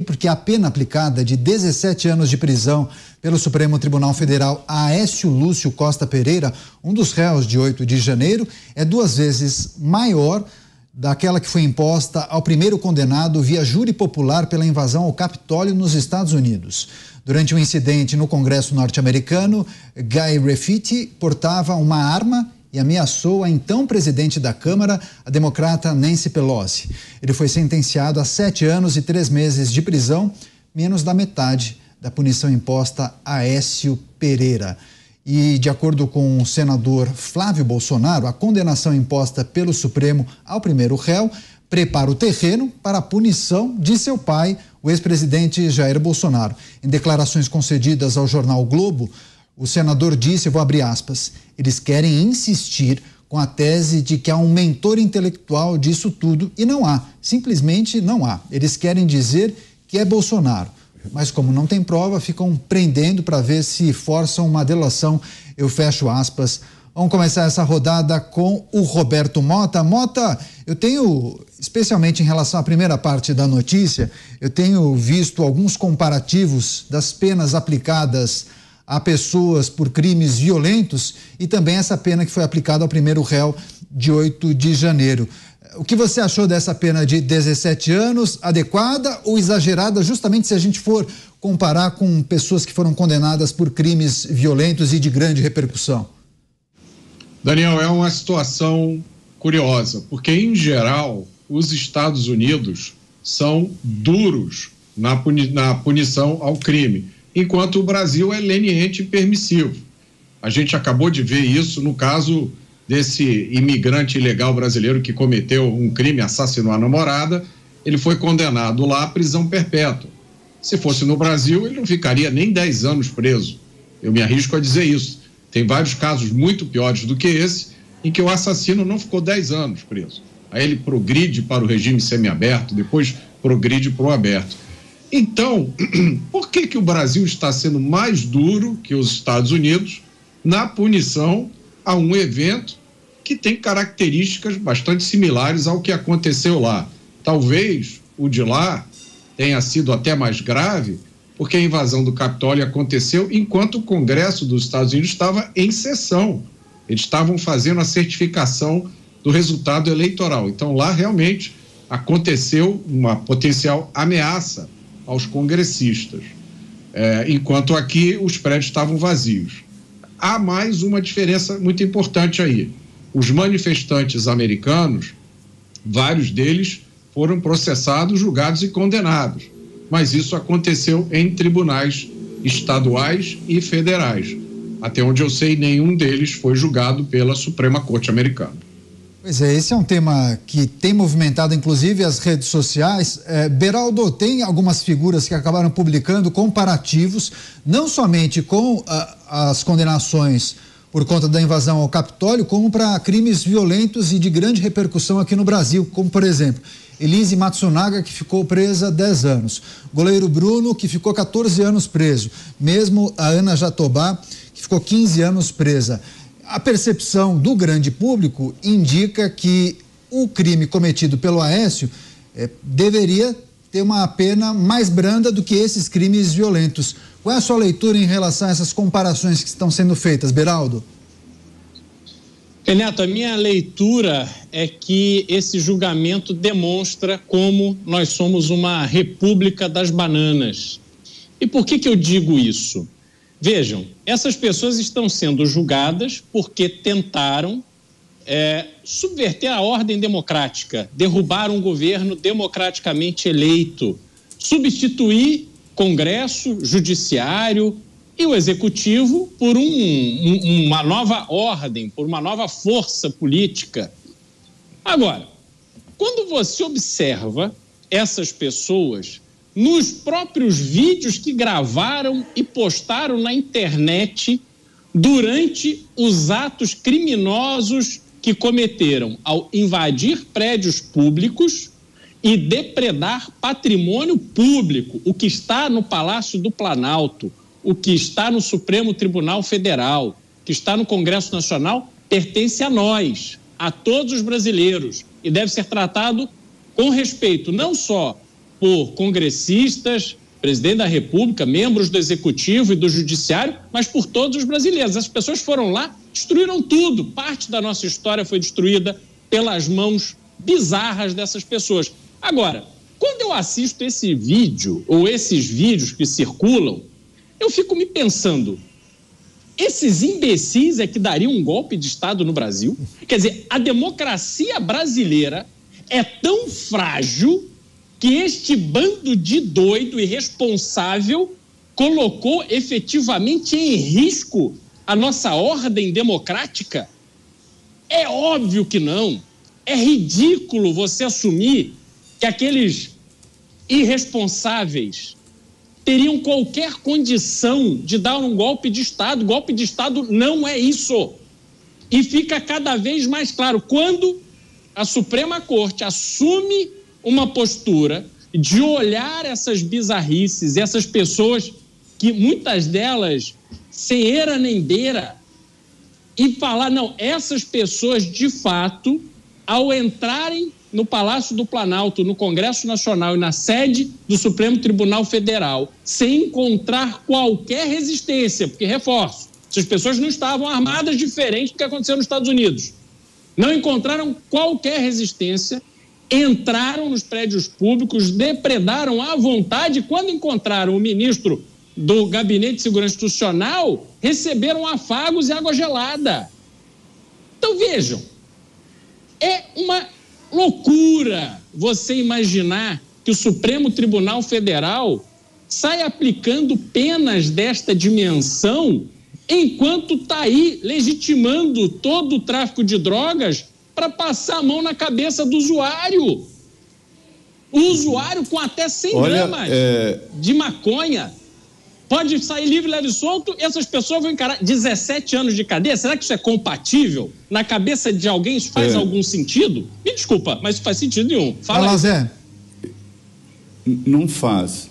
porque a pena aplicada de 17 anos de prisão pelo Supremo Tribunal Federal a Aécio Lúcio Costa Pereira, um dos réus de 8 de janeiro, é 2 vezes maior daquela que foi imposta ao primeiro condenado via júri popular pela invasão ao Capitólio nos Estados Unidos. Durante um incidente no Congresso norte-americano, Guy Reffitti portava uma arma e ameaçou a então presidente da Câmara, a democrata Nancy Pelosi. Ele foi sentenciado a 7 anos e 3 meses de prisão, menos da metade da punição imposta a Aécio Pereira. E, de acordo com o senador Flávio Bolsonaro, a condenação imposta pelo Supremo ao primeiro réu prepara o terreno para a punição de seu pai, o ex-presidente Jair Bolsonaro. Em declarações concedidas ao jornal Globo, o senador disse, eu vou abrir aspas, eles querem insistir com a tese de que há um mentor intelectual disso tudo e não há, simplesmente não há. Eles querem dizer que é Bolsonaro, mas como não tem prova, ficam prendendo para ver se forçam uma delação, eu fecho aspas. Vamos começar essa rodada com o Roberto Mota. Mota, eu tenho, especialmente em relação à primeira parte da notícia, eu tenho visto alguns comparativos das penas aplicadas a pessoas por crimes violentos e também essa pena que foi aplicada ao primeiro réu de 8 de janeiro. O que você achou dessa pena de 17 anos? Adequada ou exagerada, justamente se a gente for comparar com pessoas que foram condenadas por crimes violentos e de grande repercussão? Daniel, é uma situação curiosa, porque em geral os Estados Unidos são duros na punição ao crime, enquanto o Brasil é leniente e permissivo. A gente acabou de ver isso no caso desse imigrante ilegal brasileiro que cometeu um crime, assassinou a namorada, ele foi condenado lá à prisão perpétua. Se fosse no Brasil, ele não ficaria nem 10 anos preso. Eu me arrisco a dizer isso. Tem vários casos muito piores do que esse, em que o assassino não ficou 10 anos preso. Aí ele progride para o regime semiaberto, depois progride para o aberto. Então, por que o Brasil está sendo mais duro que os Estados Unidos na punição a um evento que tem características bastante similares ao que aconteceu lá? Talvez o de lá tenha sido até mais grave, porque a invasão do Capitólio aconteceu enquanto o Congresso dos Estados Unidos estava em sessão. Eles estavam fazendo a certificação do resultado eleitoral. Então, lá realmente aconteceu uma potencial ameaça aos congressistas, enquanto aqui os prédios estavam vazios. Há mais uma diferença muito importante aí. Os manifestantes americanos, vários deles foram processados, julgados e condenados, mas isso aconteceu em tribunais estaduais e federais. Até onde eu sei, nenhum deles foi julgado pela Suprema Corte Americana. Pois é, esse é um tema que tem movimentado inclusive as redes sociais. Beraldo, tem algumas figuras que acabaram publicando comparativos, não somente com as condenações por conta da invasão ao Capitólio, como para crimes violentos e de grande repercussão aqui no Brasil, como por exemplo, Elise Matsunaga, que ficou presa 10 anos, goleiro Bruno, que ficou 14 anos preso, mesmo a Ana Jatobá, que ficou 15 anos presa. A percepção do grande público indica que o crime cometido pelo Aécio deveria ter uma pena mais branda do que esses crimes violentos. Qual é a sua leitura em relação a essas comparações que estão sendo feitas, Beraldo? Renato, a minha leitura é que esse julgamento demonstra como nós somos uma república das bananas. E por que eu digo isso? Vejam, essas pessoas estão sendo julgadas porque tentaram subverter a ordem democrática, derrubar um governo democraticamente eleito, substituir Congresso, Judiciário e o Executivo por uma nova ordem, por uma nova força política. Agora, quando você observa essas pessoas nos próprios vídeos que gravaram e postaram na internet durante os atos criminosos que cometeram ao invadir prédios públicos e depredar patrimônio público, o que está no Palácio do Planalto, o que está no Supremo Tribunal Federal, que está no Congresso Nacional, pertence a nós, a todos os brasileiros, e deve ser tratado com respeito, não só por congressistas, presidente da República, membros do Executivo e do Judiciário, mas por todos os brasileiros. As pessoas foram lá, destruíram tudo. Parte da nossa história foi destruída pelas mãos bizarras dessas pessoas. Agora, quando eu assisto esse vídeo, ou esses vídeos que circulam, eu fico me pensando, esses imbecis é que dariam um golpe de Estado no Brasil? Quer dizer, a democracia brasileira é tão frágil que este bando de doido irresponsável colocou efetivamente em risco a nossa ordem democrática? É óbvio que não. É ridículo você assumir que aqueles irresponsáveis teriam qualquer condição de dar um golpe de Estado. Golpe de Estado não é isso. E fica cada vez mais claro quando a Suprema Corte assume uma postura de olhar essas bizarrices, essas pessoas que muitas delas sem eira nem beira, e falar, não, essas pessoas de fato, ao entrarem no Palácio do Planalto, no Congresso Nacional e na sede do Supremo Tribunal Federal, sem encontrar qualquer resistência, porque, reforço, essas pessoas não estavam armadas diferente do que aconteceu nos Estados Unidos. Não encontraram qualquer resistência, entraram nos prédios públicos, depredaram à vontade. Quando encontraram o ministro do Gabinete de Segurança Institucional, receberam afagos e água gelada. Então, vejam, é uma loucura você imaginar que o Supremo Tribunal Federal sai aplicando penas desta dimensão enquanto está aí legitimando todo o tráfico de drogas para passar a mão na cabeça do usuário. O usuário com até 100 gramas de maconha pode sair livre, leve e solto, e essas pessoas vão encarar 17 anos de cadeia. Será que isso é compatível? Na cabeça de alguém isso faz algum sentido? Me desculpa, mas isso faz sentido nenhum. Fala aí. Zé. Não faz.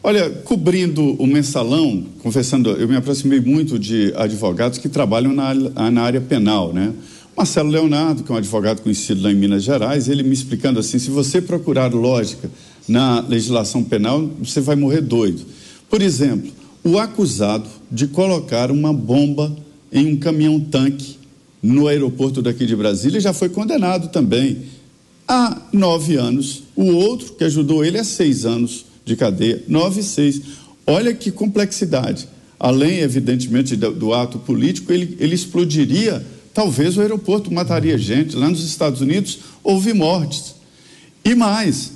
Olha, cobrindo o mensalão, conversando, eu me aproximei muito de advogados que trabalham na área penal, né? Marcelo Leonardo, que é um advogado conhecido lá em Minas Gerais, ele me explicando assim, se você procurar lógica na legislação penal, você vai morrer doido. Por exemplo, o acusado de colocar uma bomba em um caminhão-tanque no aeroporto daqui de Brasília já foi condenado também a 9 anos. O outro que ajudou ele a 6 anos de cadeia, 9 e 6. Olha que complexidade. Além, evidentemente, do ato político, ele explodiria talvez o aeroporto, mataria gente. Lá nos Estados Unidos houve mortes. E mais,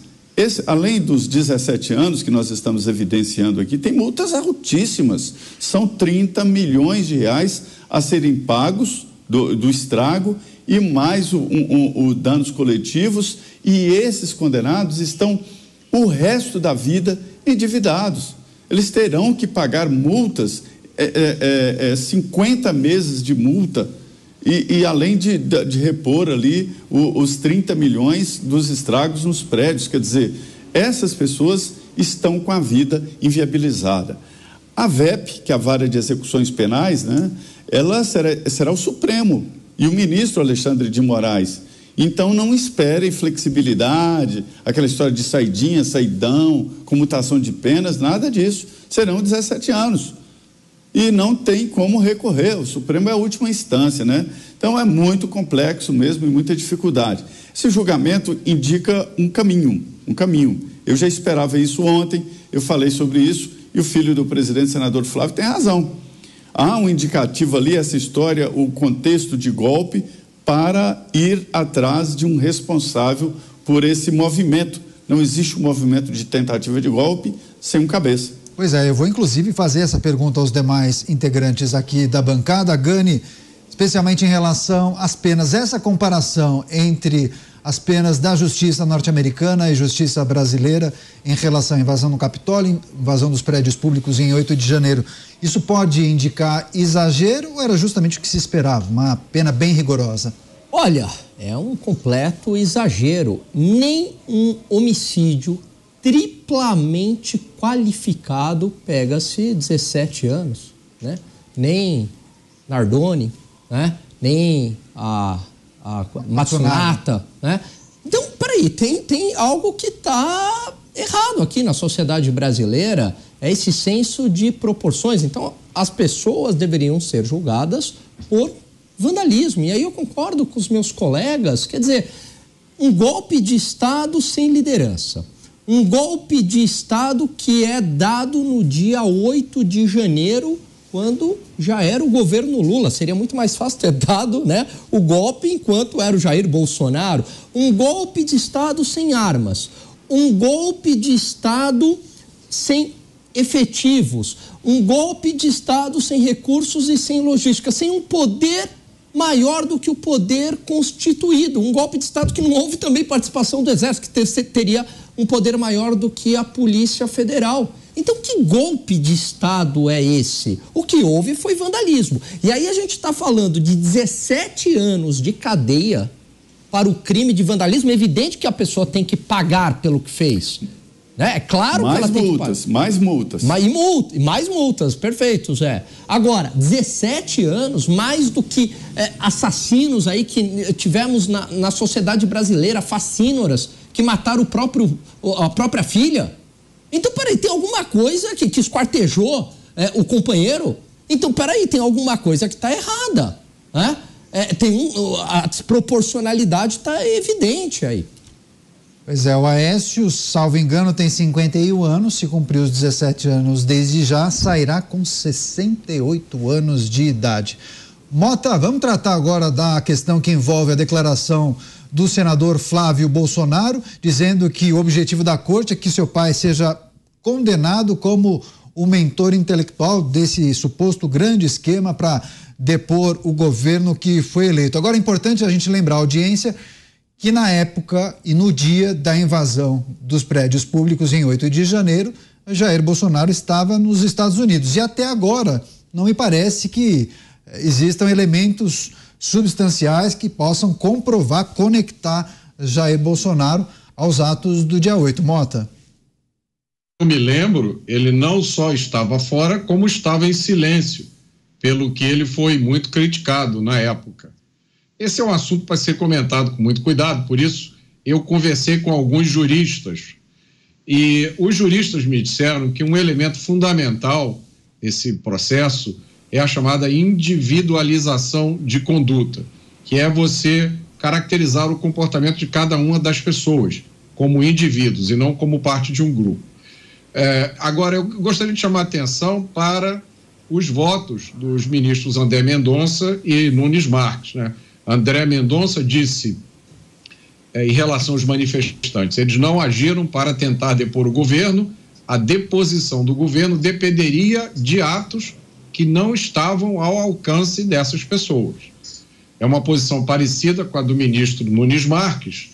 além dos 17 anos que nós estamos evidenciando aqui, tem multas altíssimas. São 30 milhões de reais a serem pagos do estrago e mais os danos coletivos. E esses condenados estão o resto da vida endividados. Eles terão que pagar multas, 50 meses de multa, e além de repor ali os 30 milhões dos estragos nos prédios. Quer dizer, essas pessoas estão com a vida inviabilizada. A VEP, que é a Vara de Execuções Penais, né, ela será o Supremo, e o ministro Alexandre de Moraes. Então não esperem flexibilidade, aquela história de saidinha, saidão, comutação de penas, nada disso. Serão 17 anos. E não tem como recorrer, o Supremo é a última instância, né? Então é muito complexo mesmo e muita dificuldade. Esse julgamento indica um caminho. Eu já esperava isso ontem, eu falei sobre isso, e o filho do presidente, senador Flávio, tem razão. Há um indicativo ali, essa história, o contexto de golpe, para ir atrás de um responsável por esse movimento. Não existe um movimento de tentativa de golpe sem um cabeça. Pois é, eu vou inclusive fazer essa pergunta aos demais integrantes aqui da bancada. Gani, especialmente em relação às penas, essa comparação entre as penas da justiça norte-americana e justiça brasileira em relação à invasão no Capitólio, invasão dos prédios públicos em 8 de janeiro, isso pode indicar exagero ou era justamente o que se esperava, uma pena bem rigorosa? Olha, é um completo exagero. Nem um homicídio triplamente qualificado pega-se 17 anos, né? Nem Nardoni, né? Nem a Matsunata, né? Então, para peraí, tem algo que está errado aqui na sociedade brasileira, é esse senso de proporções. Então, as pessoas deveriam ser julgadas por vandalismo. E aí eu concordo com os meus colegas, quer dizer, um golpe de Estado sem liderança, um golpe de Estado que é dado no dia 8 de janeiro, quando já era o governo Lula. Seria muito mais fácil ter dado, né, o golpe enquanto era o Jair Bolsonaro. Um golpe de Estado sem armas, um golpe de Estado sem efetivos, um golpe de Estado sem recursos e sem logística, sem um poder maior do que o poder constituído, um golpe de Estado que não houve também participação do Exército, que teria um poder maior do que a Polícia Federal. Então, que golpe de Estado é esse? O que houve foi vandalismo. E aí a gente está falando de 17 anos de cadeia para o crime de vandalismo. É evidente que a pessoa tem que pagar pelo que fez. É claro que ela tem que pagar. Mais multas. Mais multas, perfeito, Zé. Agora, 17 anos, mais do que assassinos aí que tivemos na sociedade brasileira, facínoras, que mataram a própria filha. Então, peraí, tem alguma coisa que esquartejou o companheiro? Então, peraí, tem alguma coisa que está errada. Né? A desproporcionalidade está evidente aí. Pois é, o Aécio, salvo engano, tem 51 anos, se cumprir os 17 anos desde já, sairá com 68 anos de idade. Mota, vamos tratar agora da questão que envolve a declaração do senador Flávio Bolsonaro, dizendo que o objetivo da corte é que seu pai seja condenado como o mentor intelectual desse suposto grande esquema para depor o governo que foi eleito. Agora é importante a gente lembrar a audiência que na época e no dia da invasão dos prédios públicos em 8 de janeiro, Jair Bolsonaro estava nos Estados Unidos. E até agora não me parece que existam elementos substanciais que possam comprovar, conectar Jair Bolsonaro aos atos do dia 8. Mota. Eu me lembro, ele não só estava fora, como estava em silêncio, pelo que ele foi muito criticado na época. Esse é um assunto para ser comentado com muito cuidado, por isso eu conversei com alguns juristas e os juristas me disseram que um elemento fundamental desse processo é a chamada individualização de conduta, que é você caracterizar o comportamento de cada uma das pessoas como indivíduos e não como parte de um grupo. Agora, eu gostaria de chamar a atenção para os votos dos ministros André Mendonça e Nunes Marques, né? André Mendonça disse, em relação aos manifestantes, eles não agiram para tentar depor o governo, a deposição do governo dependeria de atos que não estavam ao alcance dessas pessoas. É uma posição parecida com a do ministro Nunes Marques,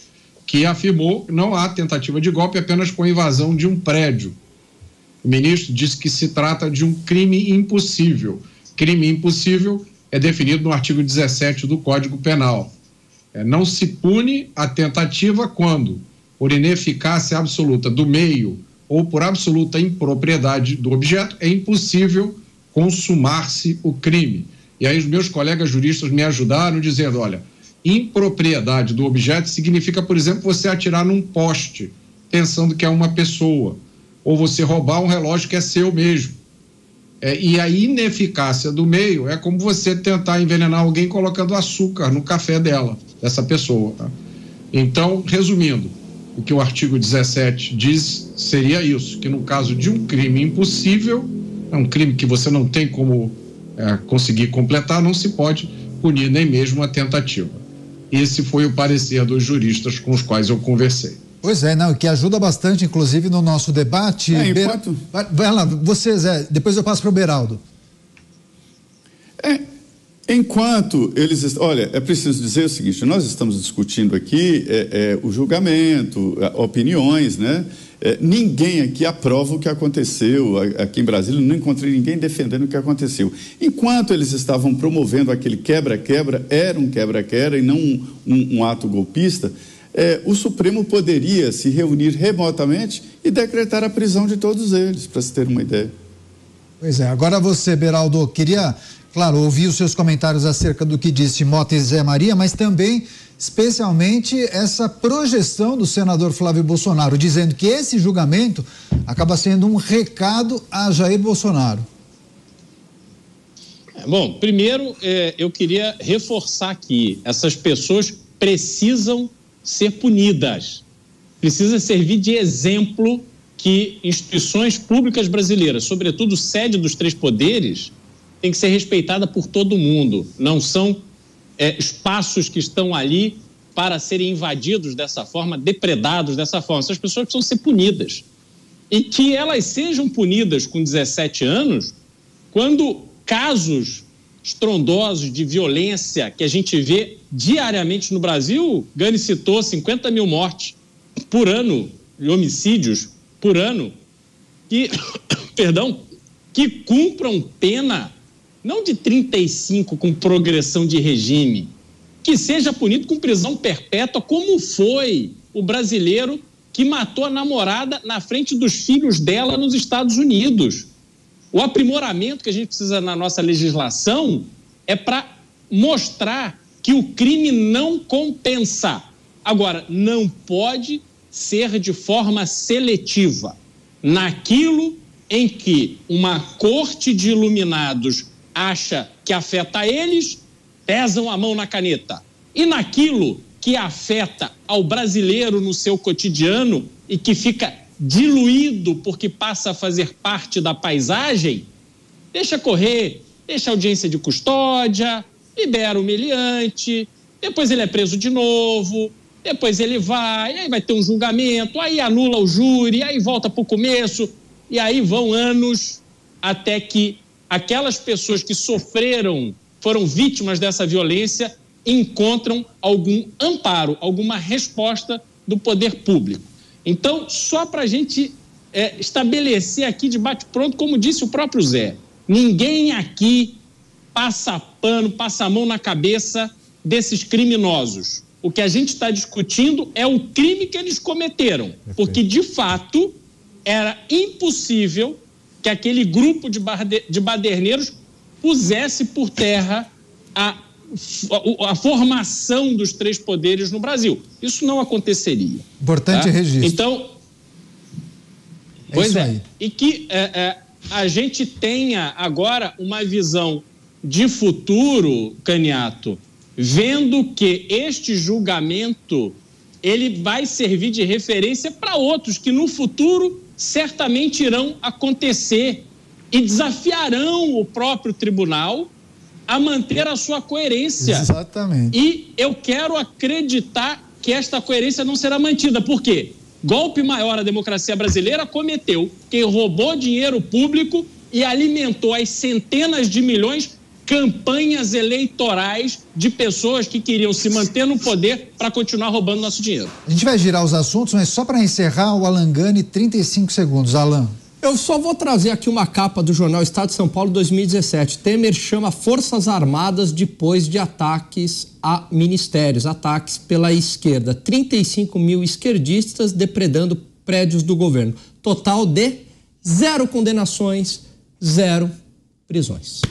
que afirmou que não há tentativa de golpe apenas com a invasão de um prédio. O ministro disse que se trata de um crime impossível. Crime impossível é definido no artigo 17 do Código Penal. Não se pune a tentativa quando, por ineficácia absoluta do meio ou por absoluta impropriedade do objeto, é impossível consumar-se o crime. E aí os meus colegas juristas me ajudaram dizendo, olha, impropriedade do objeto significa, por exemplo, você atirar num poste pensando que é uma pessoa, ou você roubar um relógio que é seu mesmo. E a ineficácia do meio é como você tentar envenenar alguém colocando açúcar no café dessa pessoa. Tá? Então, resumindo, o que o artigo 17 diz seria isso, que no caso de um crime impossível, é um crime que você não tem como conseguir completar, não se pode punir nem mesmo a tentativa. Esse foi o parecer dos juristas com os quais eu conversei. Pois é, não, que ajuda bastante, inclusive, no nosso debate. Vai lá, você, Zé, depois eu passo para o Beraldo. Enquanto eles... Olha, é preciso dizer o seguinte, nós estamos discutindo aqui o julgamento, opiniões, né? Ninguém aqui aprova o que aconteceu aqui em Brasília, não encontrei ninguém defendendo o que aconteceu. Enquanto eles estavam promovendo aquele quebra-quebra, era um quebra-quebra e não um ato golpista, o Supremo poderia se reunir remotamente e decretar a prisão de todos eles, para se ter uma ideia. Pois é, agora você, Beraldo, queria Claro, ouvi os seus comentários acerca do que disse Mota e Zé Maria, mas também, especialmente, essa projeção do senador Flávio Bolsonaro, dizendo que esse julgamento acaba sendo um recado a Jair Bolsonaro. Bom, primeiro, eu queria reforçar aqui, essas pessoas precisam ser punidas, precisa servir de exemplo que instituições públicas brasileiras, sobretudo sede dos três poderes, tem que ser respeitada por todo mundo. Não são espaços que estão ali para serem invadidos dessa forma, depredados dessa forma. Essas pessoas precisam ser punidas. E que elas sejam punidas com 17 anos, quando casos estrondosos de violência que a gente vê diariamente no Brasil, Gani citou 50 mil mortes por ano, de homicídios por ano, que, que cumpram pena não de 35 com progressão de regime, que seja punido com prisão perpétua, como foi o brasileiro que matou a namorada na frente dos filhos dela nos Estados Unidos. O aprimoramento que a gente precisa na nossa legislação é para mostrar que o crime não compensa. Agora, não pode ser de forma seletiva. Naquilo em que uma corte de iluminados acha que afeta eles, pesam a mão na caneta. E naquilo que afeta ao brasileiro no seu cotidiano e que fica diluído porque passa a fazer parte da paisagem, deixa correr, deixa audiência de custódia, libera o meliante, depois ele é preso de novo, depois ele vai, aí vai ter um julgamento, aí anula o júri, aí volta para o começo, e aí vão anos até que aquelas pessoas que sofreram, foram vítimas dessa violência, encontram algum amparo, alguma resposta do poder público. Então, só para a gente estabelecer aqui de bate-pronto, como disse o próprio Zé, ninguém aqui passa pano, passa a mão na cabeça desses criminosos. O que a gente está discutindo é o crime que eles cometeram, porque, de fato, era impossível que aquele grupo de baderneiros pusesse por terra a formação dos três poderes no Brasil. Isso não aconteceria. Importante registro. Então, pois é. E que a gente tenha agora uma visão de futuro, Caniato, vendo que este julgamento ele vai servir de referência para outros que no futuro certamente irão acontecer e desafiarão o próprio tribunal a manter a sua coerência. Exatamente. E eu quero acreditar que esta coerência não será mantida. Por quê? Golpe maior a democracia brasileira cometeu quem roubou dinheiro público e alimentou as centenas de milhões campanhas eleitorais de pessoas que queriam se manter no poder para continuar roubando nosso dinheiro. A gente vai girar os assuntos, mas só para encerrar, o Alan Gani, 35 segundos. Alan. Eu só vou trazer aqui uma capa do jornal Estado de São Paulo 2017. Temer chama Forças Armadas depois de ataques a ministérios, ataques pela esquerda. 35 mil esquerdistas depredando prédios do governo. Total de 0 condenações, 0 prisões.